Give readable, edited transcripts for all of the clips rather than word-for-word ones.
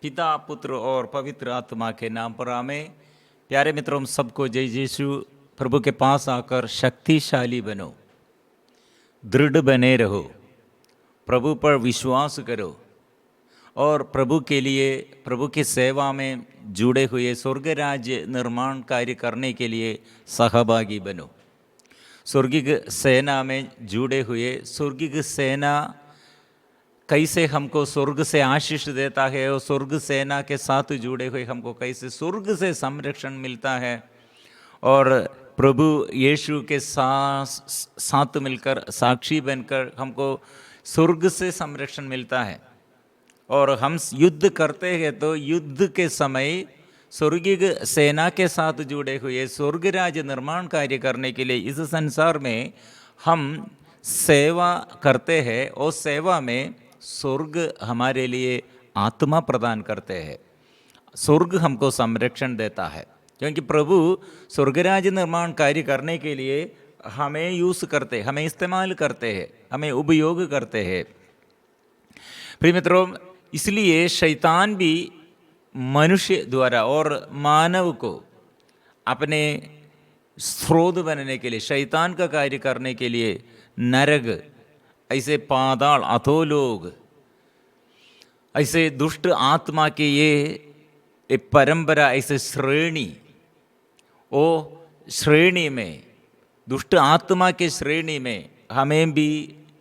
पिता, पुत्र और पवित्र आत्मा के नाम पर आमें। प्यारे मित्रों, सबको जय यीशु। प्रभु के पास आकर शक्तिशाली बनो, दृढ़ बने रहो, प्रभु पर विश्वास करो और प्रभु के लिए, प्रभु की सेवा में जुड़े हुए स्वर्ग राज्य निर्माण कार्य करने के लिए सहभागी बनो। स्वर्गिक सेना में जुड़े हुए, स्वर्गिक सेना कैसे हमको स्वर्ग से आशीष देता है और स्वर्ग सेना के साथ जुड़े हुए हमको कैसे स्वर्ग से संरक्षण मिलता है और प्रभु यीशु के साथ मिलकर साक्षी बनकर हमको स्वर्ग से संरक्षण मिलता है। और हम युद्ध करते हैं तो युद्ध के समय स्वर्गिक सेना के साथ जुड़े हुए स्वर्ग राज्य निर्माण कार्य करने के लिए इस संसार में हम सेवा करते हैं और सेवा में स्वर्ग हमारे लिए आत्मा प्रदान करते हैं। स्वर्ग हमको संरक्षण देता है क्योंकि प्रभु स्वर्गराज निर्माण कार्य करने के लिए हमें यूज़ करते, हमें इस्तेमाल करते हैं, हमें उपयोग करते हैं। प्रिय मित्रों, इसलिए शैतान भी मनुष्य द्वारा और मानव को अपने स्रोत बनने के लिए, शैतान का कार्य करने के लिए नरक, ऐसे पाताल, अधोलोक, ऐसे दुष्ट आत्मा के ये परंपरा, ऐसे श्रेणी, ओ श्रेणी में, दुष्ट आत्मा के श्रेणी में हमें भी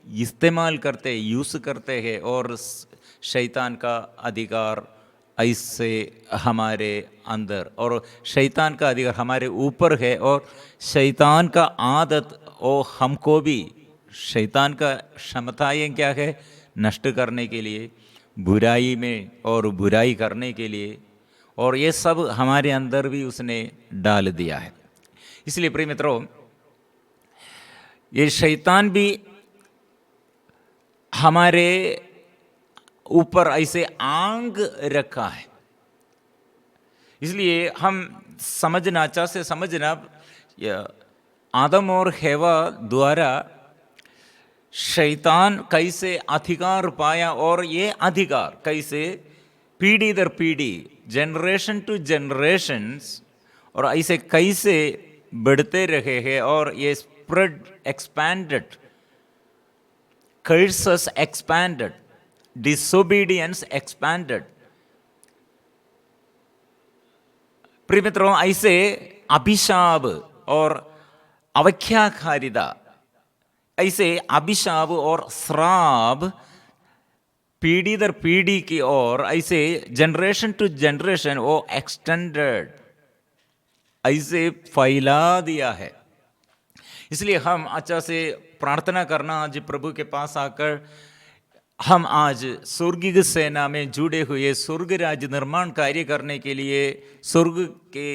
इस्तेमाल करते, यूज़ करते हैं और शैतान का अधिकार ऐसे हमारे अंदर और शैतान का अधिकार हमारे ऊपर है और शैतान का आदत ओ हमको भी, शैतान का क्षमताएं क्या है? नष्ट करने के लिए, बुराई में और बुराई करने के लिए, और ये सब हमारे अंदर भी उसने डाल दिया है। इसलिए प्रिय मित्रों, ये शैतान भी हमारे ऊपर ऐसे आंग रखा है। इसलिए हम समझना, अच्छा से समझना, आदम और हेवा द्वारा शैतान कैसे अधिकार पाया और ये अधिकार कैसे पीढ़ी दर पीढ़ी, जनरेशन टू जनरेशन्स, और ऐसे कैसे बढ़ते रहे हैं और ये spread, expanded, curses expanded, disobedience expanded. प्रिय मित्रों, ऐसे अभिशाप और अवख्याकारिता, ऐसे अभिशाप और श्राप पीढ़ी दर पीढ़ी की ओर, ऐसे जनरेशन टू जनरेशन वो एक्सटेंडेड, ऐसे फैला दिया है। इसलिए हम अच्छा से प्रार्थना करना, आज प्रभु के पास आकर हम आज स्वर्गिक सेना में जुड़े हुए स्वर्ग राज्य निर्माण कार्य करने के लिए, स्वर्ग के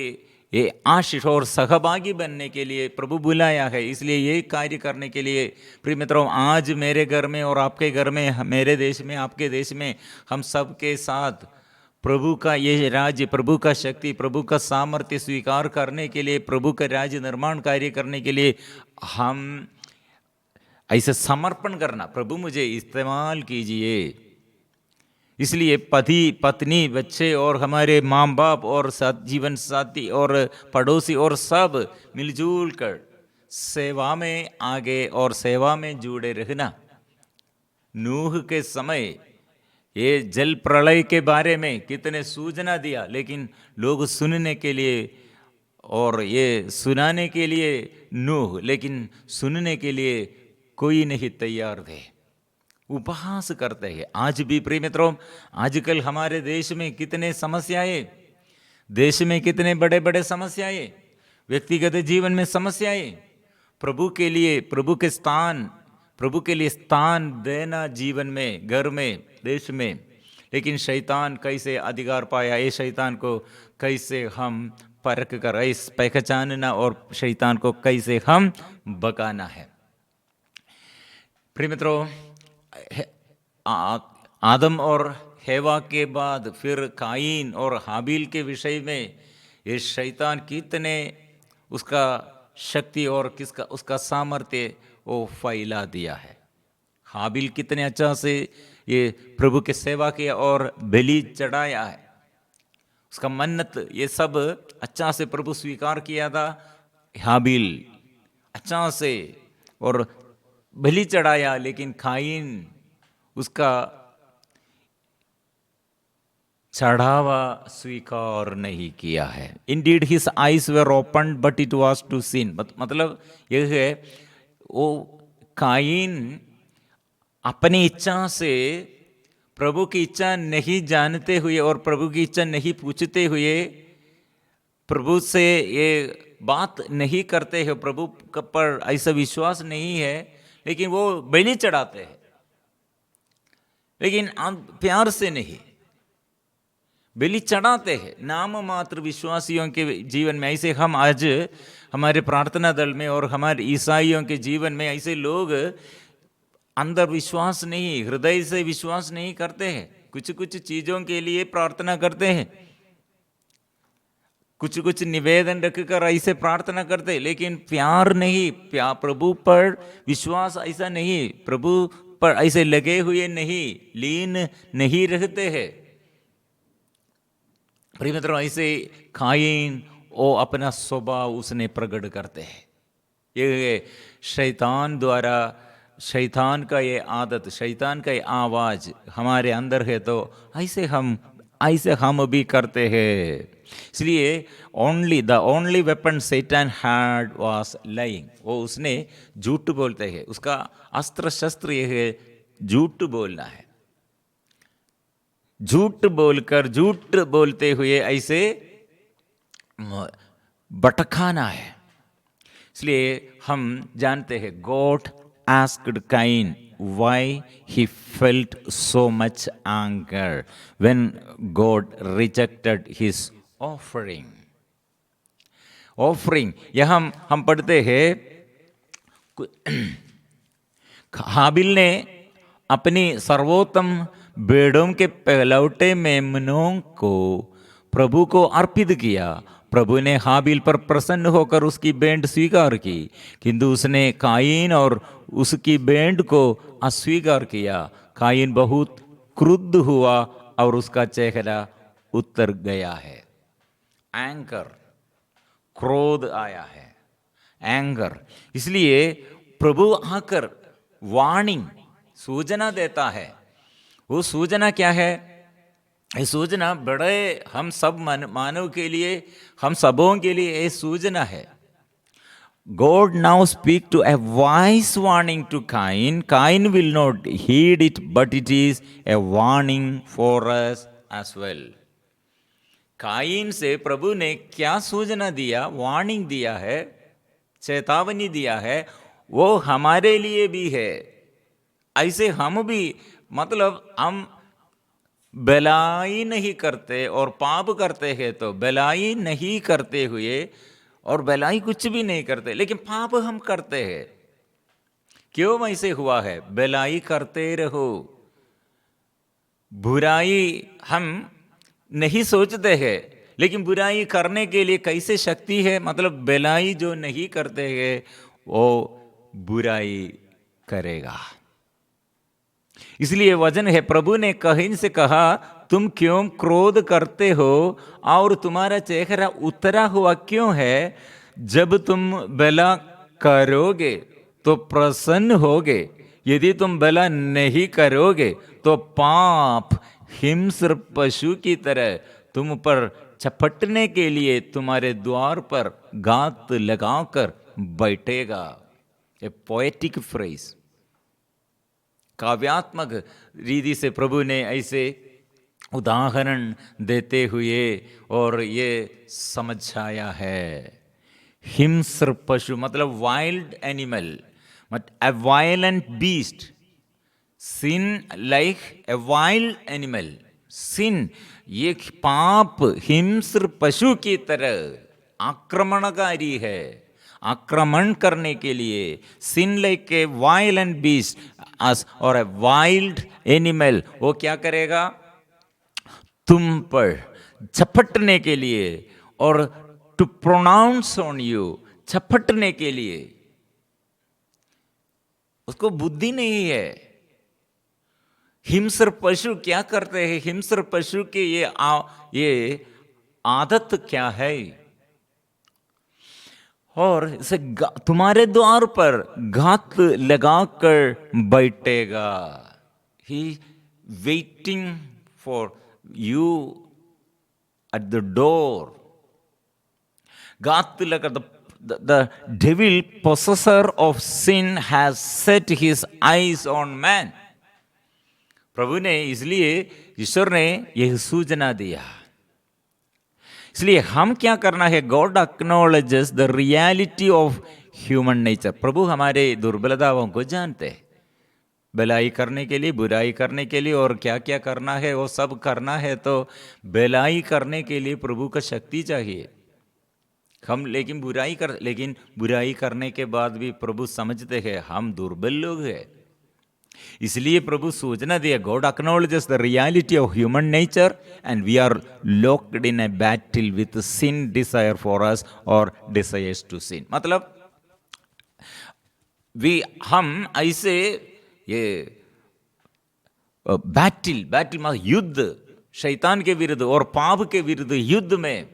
ये आशीष और सहभागी बनने के लिए प्रभु बुलाया है। इसलिए ये कार्य करने के लिए प्रिय मित्रों, आज मेरे घर में और आपके घर में, मेरे देश में, आपके देश में, हम सब के साथ प्रभु का ये राज्य, प्रभु का शक्ति, प्रभु का सामर्थ्य स्वीकार करने के लिए, प्रभु का राज्य निर्माण कार्य करने के लिए हम ऐसे समर्पण करना, प्रभु मुझे इस्तेमाल कीजिए। इसलिए पति, पत्नी, बच्चे और हमारे माँ बाप और जीवन साथी और पड़ोसी और सब मिलजुल कर सेवा में आगे और सेवा में जुड़े रहना। नूह के समय ये जल प्रलय के बारे में कितने सूचना दिया, लेकिन लोग सुनने के लिए और ये सुनाने के लिए नूह, लेकिन सुनने के लिए कोई नहीं तैयार थे, उपहास करते हैं। आज भी प्रिय मित्रों, आजकल हमारे देश में कितने समस्याएं, देश में कितने बड़े बड़े समस्याएं, व्यक्तिगत जीवन में समस्याएं, प्रभु के लिए, प्रभु के स्थान, प्रभु के लिए स्थान देना जीवन में, घर में, देश में, लेकिन शैतान कैसे अधिकार पाया, ये शैतान को कैसे हम परख कर इस पहचानना और शैतान को कैसे हम बकाना है। प्रिय मित्रों, आदम और हेवा के बाद फिर कायीन और हाबिल के विषय में ये शैतान कितने उसका शक्ति और किसका उसका सामर्थ्य वो फैला दिया है। हाबिल कितने अच्छा से ये प्रभु के सेवा किया और बलि चढ़ाया है, उसका मन्नत ये सब अच्छा से प्रभु स्वीकार किया था। हाबिल अच्छा से और बलि चढ़ाया, लेकिन कायीन उसका चढ़ावा स्वीकार नहीं किया है। Indeed his eyes were open but it was to sin. मतलब यह है, वो कायीन अपनी इच्छा से प्रभु की इच्छा नहीं जानते हुए और प्रभु की इच्छा नहीं पूछते हुए प्रभु से ये बात नहीं करते हैं, प्रभु पर ऐसा विश्वास नहीं है, लेकिन वो बलि चढ़ाते हैं, लेकिन प्यार से नहीं बलि चढ़ाते हैं। नाम मात्र विश्वासियों के जीवन में ऐसे, हम आज हमारे प्रार्थना दल में और हमारे ईसाइयों के जीवन में ऐसे लोग अंदर विश्वास नहीं, हृदय से विश्वास नहीं करते हैं। कुछ कुछ चीजों के लिए प्रार्थना करते हैं, कुछ कुछ निवेदन रखकर ऐसे प्रार्थना करते हैं, लेकिन प्यार नहीं, प्रभु पर विश्वास ऐसा नहीं, प्रभु पर ऐसे लगे हुए नहीं, लीन नहीं रहते हैं। प्रिय मित्रों, ऐसे कायीन वो अपना स्वभाव उसने प्रकट करते हैं। ये शैतान द्वारा, शैतान का ये आदत, शैतान का ये आवाज हमारे अंदर है, तो ऐसे हम भी करते हैं। इसलिए ओनली वेपन सैतान हैड वाज लाइंग। वो उसने झूठ बोलते हैं, उसका अस्त्र शस्त्र ये है झूठ बोलना है। झूठ बोलकर, झूठ बोलते हुए ऐसे भटकाना है। इसलिए हम जानते हैं, God asked Cain why he felt so much anger when God rejected his offering. यह हम पढ़ते हैं, हाबिल ने अपनी सर्वोत्तम भेड़ों के पहलौठे मेमनों को प्रभु को अर्पित किया। प्रभु ने हाबिल पर प्रसन्न होकर उसकी भेंट स्वीकार की, किंतु उसने कायीन और उसकी भेंट को अस्वीकार किया। कायीन बहुत क्रुद्ध हुआ और उसका चेहरा उतर गया है। एंगर, क्रोध आया है, एंगर। इसलिए प्रभु आकर वार्निंग, सूचना देता है। वो सूचना क्या है? ये सूचना बड़े हम सब मानव के लिए, हम सबों के लिए ये सूचना है। God now speak to a wise warning to Cain. Cain will not heed it, but it is a warning for us as well. Cain से प्रभु ने क्या सूचना दिया, वार्निंग दिया है, चेतावनी दिया है, वो हमारे लिए भी है। ऐसे हम भी, मतलब हम भलाई नहीं करते और पाप करते हैं, तो भलाई नहीं करते हुए और भलाई कुछ भी नहीं करते, लेकिन पाप हम करते हैं। क्यों ऐसे हुआ है? भलाई करते रहो, बुराई हम नहीं सोचते हैं, लेकिन बुराई करने के लिए कैसे शक्ति है? मतलब भलाई जो नहीं करते हैं वो बुराई करेगा। इसलिए वचन है, प्रभु ने काइन से कहा, तुम क्यों क्रोध करते हो और तुम्हारा चेहरा उतरा हुआ क्यों है? जब तुम भला करोगे तो प्रसन्न होगे, यदि तुम भला नहीं करोगे तो पाप हिंस्र पशु की तरह तुम पर चपटने के लिए तुम्हारे द्वार पर गात लगाकर बैठेगा। ए पोएटिक फ्रेज, काव्यात्मक रीति से प्रभु ने ऐसे उदाहरण देते हुए और ये समझाया है। हिंस्र पशु मतलब wild animal, a violent beast, sin like a wild animal, sin ये पाप हिंस्र पशु की तरह आक्रमणकारी है, आक्रमण करने के लिए। sin like a violent beast और a wild animal, वो क्या करेगा? तुम पर झपटने के लिए और टू प्रोनाउंस ऑन यू, झपटने के लिए। उसको बुद्धि नहीं है, हिंस्र पशु क्या करते हैं? हिंस्र पशु के ये आदत क्या है? और इसे तुम्हारे द्वार पर घात लगाकर बैठेगा। ही waiting for you at the door. घात लगा, the devil possessor of sin has set his eyes on man। प्रभु ने, इसलिए ईश्वर ने यह सूचना दिया। इसलिए हम क्या करना है? God acknowledges the reality of human nature. प्रभु हमारे दुर्बलताओं को जानते हैं। भलाई करने के लिए, बुराई करने के लिए और क्या क्या करना है वो सब करना है, तो भलाई करने के लिए प्रभु का शक्ति चाहिए। हम लेकिन बुराई करने के बाद भी प्रभु समझते हैं हम दुर्बल लोग हैं। इसलिए प्रभु सूचना दिया, God acknowledges the reality of human nature and we are locked in a battle with sin desire for us और डिजायर्स टू सिन। मतलब हम ऐसे ये बैटल मतलब युद्ध, शैतान के विरुद्ध और पाप के विरुद्ध युद्ध में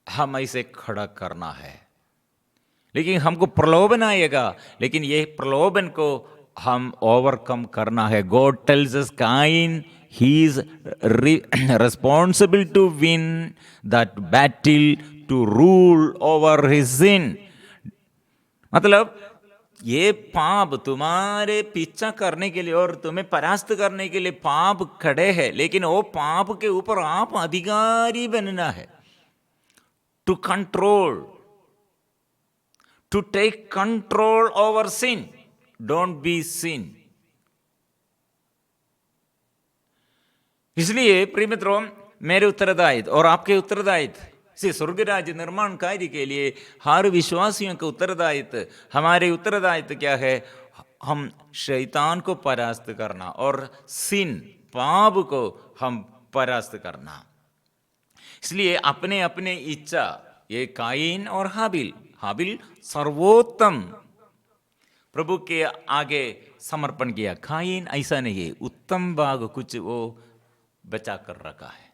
हम ऐसे खड़ा करना है। लेकिन हमको प्रलोभन आएगा, लेकिन ये प्रलोभन को हम ओवरकम करना है। God tells us Cain he is responsible to win that battle, to rule over his sin. मतलब ये पाप तुम्हारे पीछा करने के लिए और तुम्हें परास्त करने के लिए पाप खड़े हैं, लेकिन वो पाप के ऊपर आप अधिकारी बनना है। To control, to take control over sin, don't be sin. इसलिए प्रिय मित्रों, मेरे उत्तरदायित्व और आपके उत्तरदायित्व से स्वर्ग राज्य निर्माण कार्य के लिए हर विश्वासियों का उत्तरदायित्व, हमारे उत्तरदायित्व क्या है? हम शैतान को परास्त करना और सिन, पाप को हम परास्त करना। इसलिए अपने अपने इच्छा, ये कायीन और हाबिल सर्वोत्तम प्रभु के आगे समर्पण किया। कायीन ऐसा नहीं है, उत्तम भाग कुछ वो बचा कर रखा है।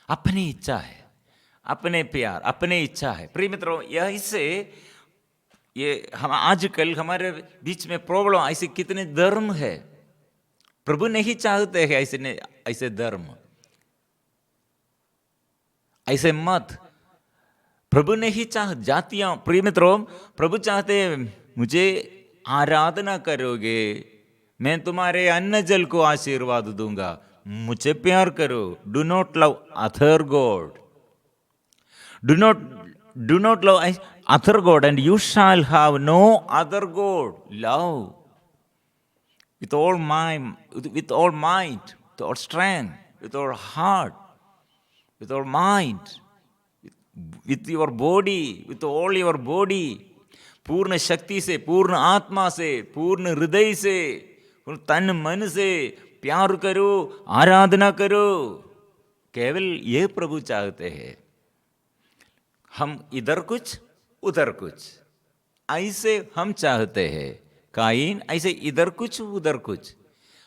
अपनी इच्छा है, अपने प्यार, अपने इच्छा है। प्रिय मित्रों, यही से ये हम आजकल हमारे बीच में प्रॉब्लम, ऐसे कितने धर्म है। प्रभु नहीं चाहते हैं ऐसे धर्म, ऐसे मत। प्रभु नहीं जातियां। प्रिय मित्रों, प्रभु चाहते मुझे आराधना करोगे, मैं तुम्हारे अन्न जल को आशीर्वाद दूंगा, मुझे प्यार करो। Do not love other god, do not love other god and you shall have no other god. Love with all mind, with all might, with all strength, with all heart, with all mind, with your body, with all your body, पूर्ण शक्ति से, पूर्ण आत्मा से, पूर्ण हृदय से, तन मन से प्यार करो, आराधना करो। केवल ये प्रभु चाहते हैं। हम इधर कुछ उधर कुछ ऐसे हम चाहते हैं। कायीन ऐसे इधर कुछ उधर कुछ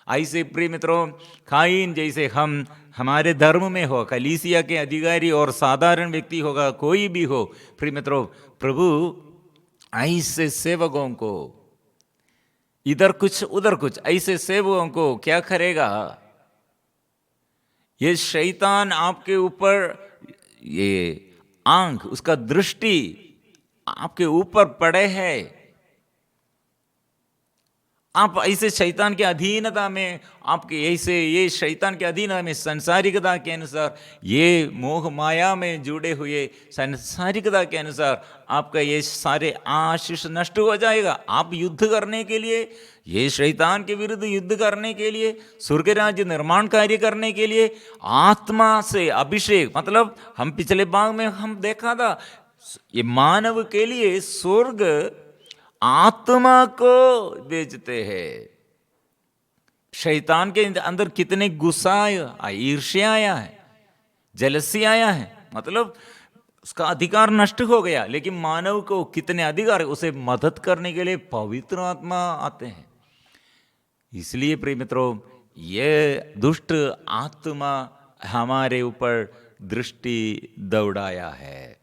ऐसे। प्रिय मित्रों, कायीन जैसे हम हमारे धर्म में हो, कलीसिया के अधिकारी और साधारण व्यक्ति होगा, कोई भी हो, प्रिय मित्रों, प्रभु ऐसे सेवकों को, इधर कुछ उधर कुछ ऐसे सेवकों को क्या करेगा? ये शैतान आपके ऊपर ये आंख, उसका दृष्टि आपके ऊपर पड़े है। आप ऐसे शैतान के अधीनता में, आपके ऐसे ये शैतान के अधीनता में, संसारिकता के अनुसार, ये मोह माया में जुड़े हुए संसारिकता के अनुसार आपका ये सारे आशीष नष्ट हो जाएगा। आप युद्ध करने के लिए, ये शैतान के विरुद्ध युद्ध करने के लिए, स्वर्ग राज्य निर्माण कार्य करने के लिए आत्मा से अभिषेक, मतलब हम पिछले भाग में हम देखा था, ये मानव के लिए स्वर्ग आत्मा को बेचते हैं। शैतान के अंदर कितने गुस्सा आया, ईर्ष्या आया है, जलसी आया है, मतलब उसका अधिकार नष्ट हो गया। लेकिन मानव को कितने अधिकार है, उसे मदद करने के लिए पवित्र आत्मा आते हैं। इसलिए प्रिय मित्रों, ये दुष्ट आत्मा हमारे ऊपर दृष्टि दौड़ाया है।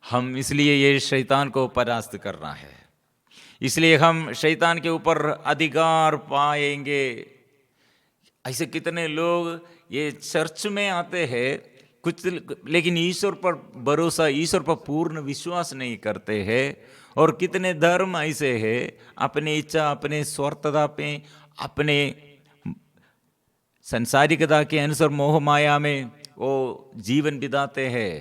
हम इसलिए ये शैतान को परास्त करना है, इसलिए हम शैतान के ऊपर अधिकार पाएंगे। ऐसे कितने लोग ये चर्च में आते हैं कुछ, लेकिन ईश्वर पर भरोसा, ईश्वर पर पूर्ण विश्वास नहीं करते हैं। और कितने धर्म ऐसे हैं, अपनी इच्छा, अपने स्वार्थता पे, अपने संसारिकता के अनुसार मोह माया में वो जीवन बिताते हैं।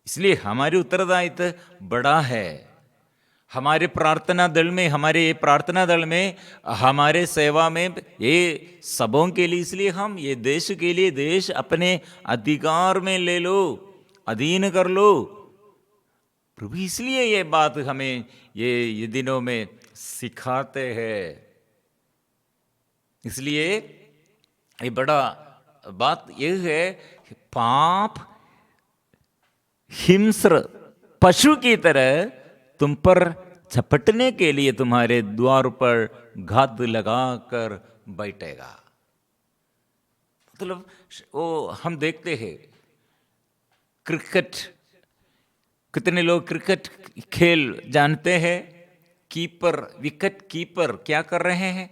इसलिए हमारी उत्तरदायित्व बड़ा है। हमारे प्रार्थना दल में, हमारे सेवा में, ये सबों के लिए, इसलिए हम ये देश के लिए, देश अपने अधिकार में ले लो, अधीन कर लो। प्रभु इसलिए ये बात हमें ये दिनों में सिखाते हैं। इसलिए ये बड़ा बात ये है, पाप हिंस्र पशु की तरह तुम पर झपटने के लिए तुम्हारे द्वार पर घात लगाकर बैठेगा। मतलब वो हम देखते हैं क्रिकेट, कितने लोग क्रिकेट खेल जानते हैं। कीपर, विकेट कीपर क्या कर रहे हैं?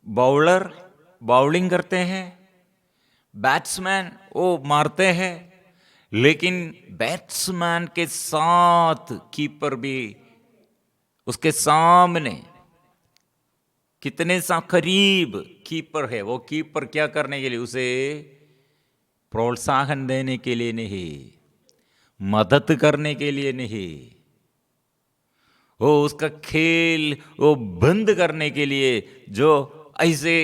बाउलर बाउलिंग करते हैं, बैट्समैन वो मारते हैं, लेकिन बैट्समैन के साथ कीपर भी उसके सामने, कितने सा करीब कीपर है। वो कीपर क्या करने के लिए? उसे प्रोत्साहन देने के लिए नहीं, मदद करने के लिए नहीं, वो उसका खेल वो बंद करने के लिए। जो ऐसे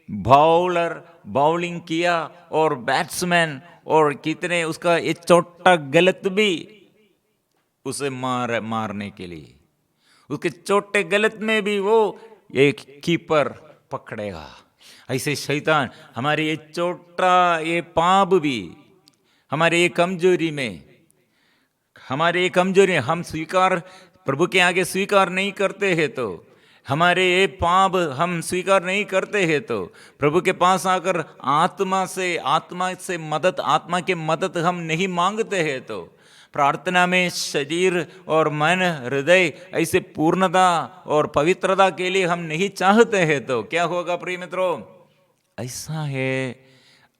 बाउलर बाउलिंग किया और बैट्समैन और कितने उसका ये चोटा गलत भी उसे मारने के लिए, उसके चोटे गलत में भी वो एक कीपर पकड़ेगा। ऐसे शैतान हमारे ये चोटा, ये पाप भी हमारे ये कमजोरी में, हमारे ये कमजोरी हम स्वीकार, प्रभु के आगे स्वीकार नहीं करते हैं, तो हमारे ये पाप हम स्वीकार नहीं करते हैं, तो प्रभु के पास आकर आत्मा से मदद, आत्मा के मदद हम नहीं मांगते हैं, तो प्रार्थना में शरीर और मन, हृदय ऐसे पूर्णता और पवित्रता के लिए हम नहीं चाहते हैं, तो क्या होगा प्रिय मित्रों?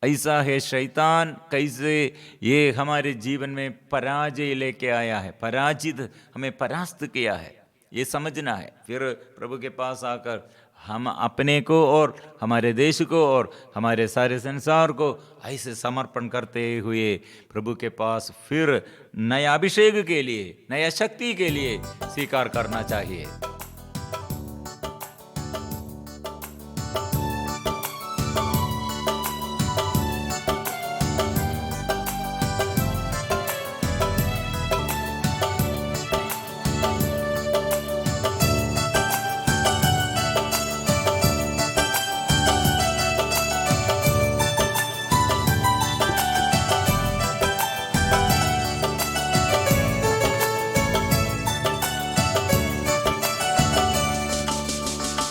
ऐसा है शैतान कैसे ये हमारे जीवन में पराजय लेके आया है, पराजित, हमें परास्त किया है, ये समझना है। फिर प्रभु के पास आकर हम अपने को और हमारे देश को और हमारे सारे संसार को ऐसे समर्पण करते हुए प्रभु के पास फिर नया अभिषेक के लिए, नया शक्ति के लिए स्वीकार करना चाहिए।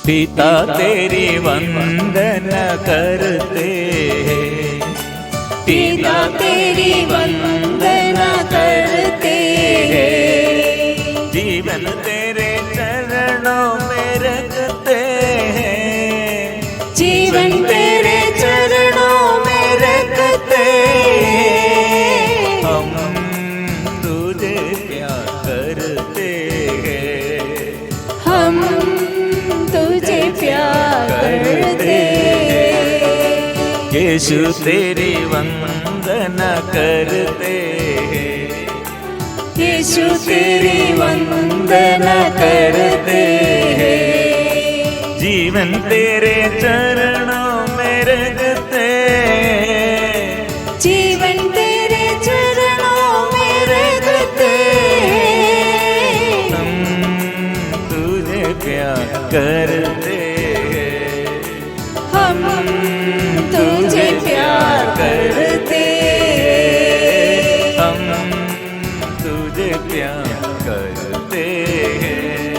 पिता तेरी वंदना करते हैं, पिता तेरी वंदना करते हैं, जीवन तेरे चरणों में रखते हैं, जीवन तेरे चरणों में रखते हैं, हम तुझे प्यार करते हैं, हम तुझे प्यार करते हैं। यीशु तेरी वंदना करते हैं, यीशु तेरी वंदना करते हैं, जीवन तेरे चरणों में रखते हैं, जीवन तेरे चरणों में रखते हैं, हम तुझे प्यार करते हैं, हम तुझे प्यार करते हैं, हम तुझे प्यार करते हैं।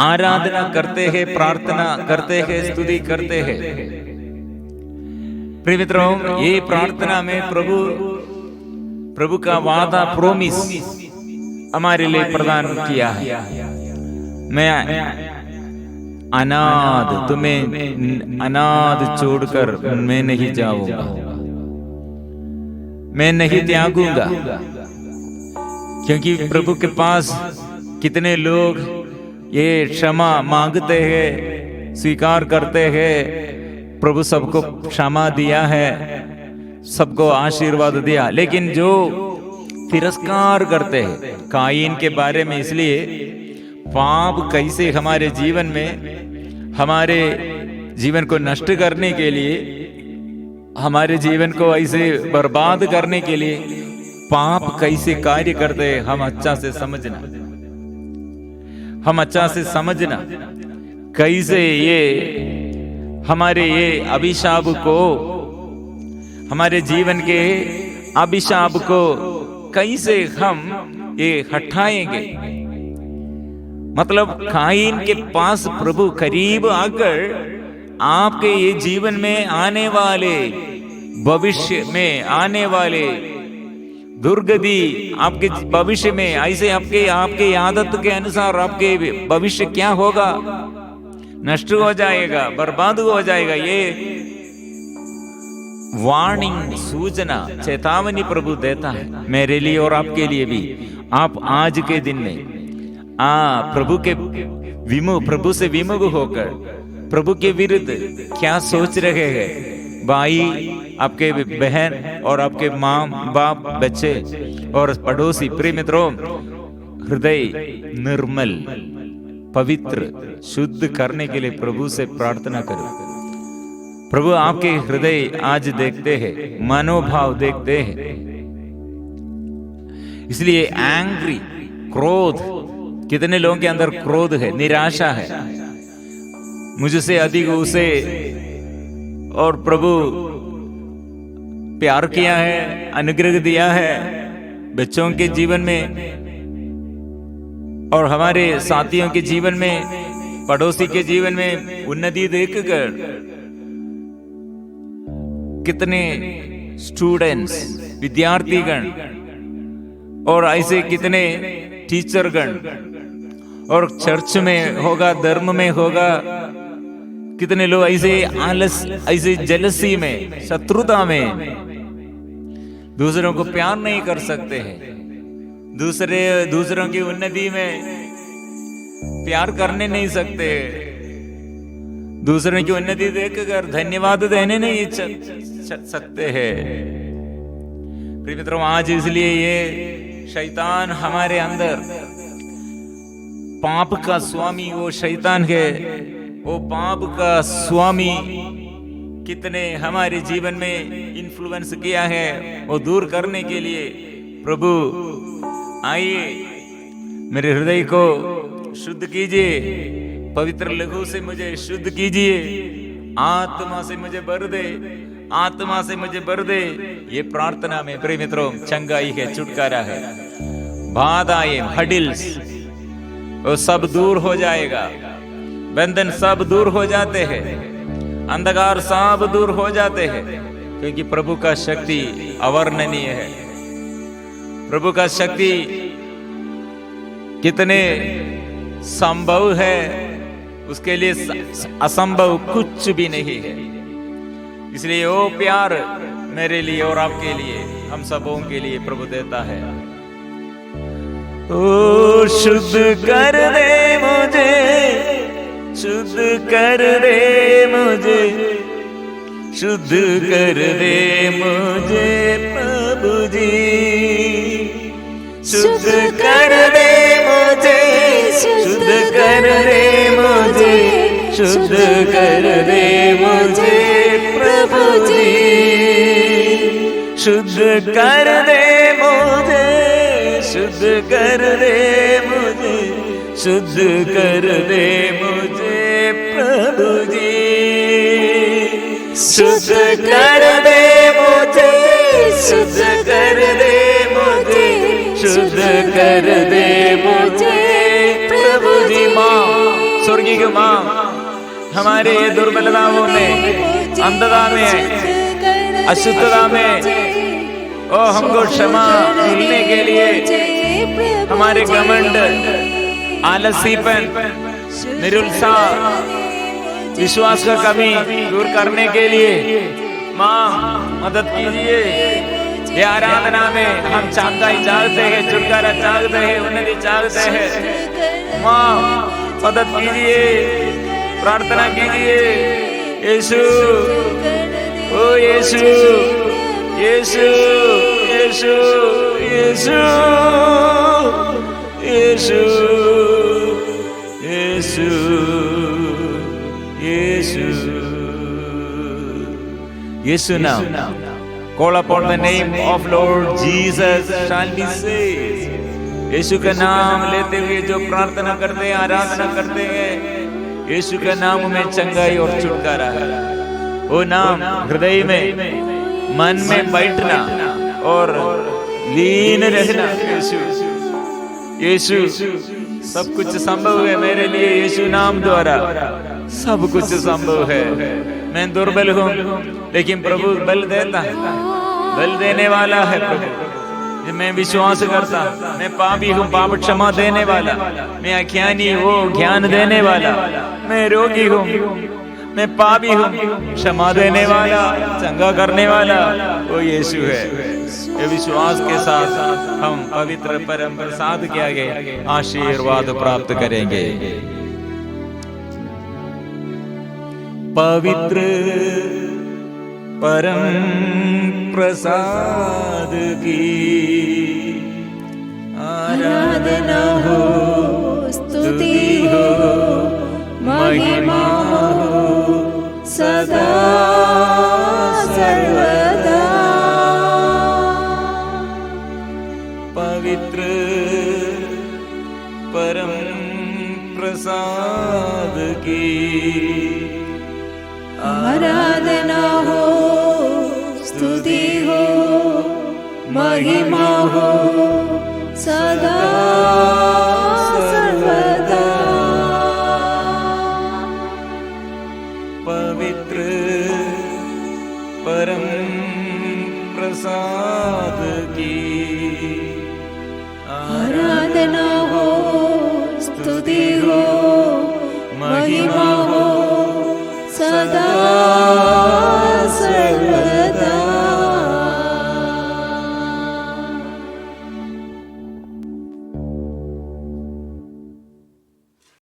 आराधना करते हैं, प्रार्थना करते हैं, स्तुति करते हैं। प्रिय मित्रों, ये प्रार्थना में प्रभु का वादा, प्रोमिस हमारे लिए प्रदान किया है। मैं तुम्हें अनाथ छोड़कर मैं नहीं जाऊंगा, मैं नहीं त्यागूंगा। क्योंकि प्रभु के पास कितने लोग ये क्षमा मांगते हैं, स्वीकार करते हैं। प्रभु सबको क्षमा दिया है, सबको आशीर्वाद दिया, लेकिन जो तिरस्कार करते हैं कायीन के बारे में, इसलिए पाप कैसे हमारे जीवन में, हमारे जीवन को नष्ट करने के लिए, हमारे जीवन को ऐसे बर्बाद करने के लिए पाप कैसे कार्य करते हैं, हम अच्छा से समझना, कैसे ये हमारे ये अभिशाप को, हमारे जीवन के अभिशाप को कैसे हम ये हटाएंगे। मतलब कायीन के पास प्रभु करीब आकर आपके ये जीवन में आने वाले, भविष्य में आने वाले दुर्गति, आपके भविष्य में ऐसे आपके आदत के अनुसार आपके भविष्य क्या होगा, नष्ट हो जाएगा, बर्बाद हो जाएगा। ये वार्निंग, सूचना, चेतावनी प्रभु देता है मेरे लिए और आपके लिए भी। आप आज के दिन में प्रभु से विमुख होकर प्रभु के विरुद्ध क्या सोच रहे हैं? भाई, आपके बहन और आपके माँ बाप, बच्चे और पड़ोसी, प्रिय मित्रों, हृदय निर्मल, पवित्र, शुद्ध करने के लिए प्रभु से प्रार्थना करो। प्रभु आपके हृदय आज देखते हैं, मनोभाव देखते हैं। इसलिए एंग्री, क्रोध, कितने लोगों के अंदर क्रोध है, निराशा है, मुझसे अधिक उसे और प्रभु प्यार किया है, अनुग्रह दिया है बच्चों के जीवन में और हमारे साथियों के जीवन में, पड़ोसी के जीवन में उन्नति देखकर कितने स्टूडेंट्स, विद्यार्थीगण और ऐसे कितने टीचरगण, और चर्च में होगा, धर्म में होगा, कितने लोग ऐसे आलस, ऐसे जेलसी में, शत्रुता में दूसरों को प्यार नहीं कर सकते हैं, दूसरों की उन्नति में प्यार करने नहीं सकते, दूसरों की उन्नति देखकर धन्यवाद देने नहीं सकते हैं। प्रिय मित्रों, आज इसलिए ये शैतान हमारे अंदर, पाप का स्वामी वो शैतान है, वो पाप का स्वामी कितने हमारे जीवन में इन्फ्लुएंस किया है, वो दूर करने के लिए प्रभु आइए, मेरे हृदय को शुद्ध कीजिए, पवित्र लहू से मुझे शुद्ध कीजिए, आत्मा से मुझे भर दे, आत्मा से मुझे भर दे। ये प्रार्थना में प्रिय मित्रों चंगाई है, छुटकारा है, बाधाएं, हडिल्स वो सब दूर हो जाएगा, बंधन सब दूर हो जाते हैं, अंधकार सब दूर हो जाते हैं, क्योंकि प्रभु का शक्ति अवर्णनीय है। प्रभु का शक्ति कितने संभव है, उसके लिए असंभव कुछ भी नहीं है। इसलिए वो प्यार मेरे लिए और आपके लिए, हम सबों के लिए प्रभु देता है। ओ शुद्ध कर दे मुझे, शुद्ध कर दे मुझे, शुद्ध कर दे मुझे प्रभु जी, शुद्ध कर दे मुझे, शुद्ध कर दे मुझे, शुद्ध कर दे मुझे प्रभु जी, शुद्ध कर दे मुझे, शुद्ध कर दे मुझे, शुद्ध कर दे मुझे प्रभु जी, शुद्ध कर दे मुझे, शुद्ध कर दे मुझे, शुद्ध कर दे मुझे प्रभु जी। माँ की माँ हमारे ये दुर्बलताओं में, अंधता में, अशुद्धता में, ओ हमको क्षमा मिलने के लिए, हमारे घमंड, आलसीपन, निरुत्साह, विश्वास का कमी दूर करने के लिए माँ मदद कीजिए। ये आराधना में हम चाहता चाहते हैं, छुटकारा चाहते हैं, उन्नति चाहते हैं। माँ मदद कीजिए, प्रार्थना कीजिए। यीशु, ओ यीशु, यीशु, यीशु, यीशु, यीशु, यीशु, यीशु, यीशु नाम। Call upon the name of Lord Jesus shall be saved। यीशु का नाम लेते हुए जो प्रार्थना करते हैं, आराधना करते हैं, यीशु का नाम में चंगाई और छुटकारा है। वो नाम हृदय में, मन में बैठना और लीन रहना। यीशु, यीशु, सब कुछ संभव है मेरे लिए। यीशु नाम द्वारा सब कुछ संभव है। मैं दुर्बल हूँ लेकिन प्रभु बल देता है, बल देने वाला है प्रभु। मैं विश्वास करता, मैं पापी हूँ, पाप क्षमा देने वाला। मैं अज्ञानी, वो ज्ञान देने वाला। मैं रोगी हूँ, मैं पापी हूँ, क्षमा देने वाला, चंगा करने वाला वो यीशु है। ये विश्वास के साथ हम पवित्र परम प्रसाद के आगे आशीर्वाद प्राप्त करेंगे। पवित्र परम प्रसाद की आराधना हो, स्तुति हो, महिमा हो सदा सर्वदा। पवित्र परम प्रसाद की आराधना हो, स्तुति हो, महिमा हो सदा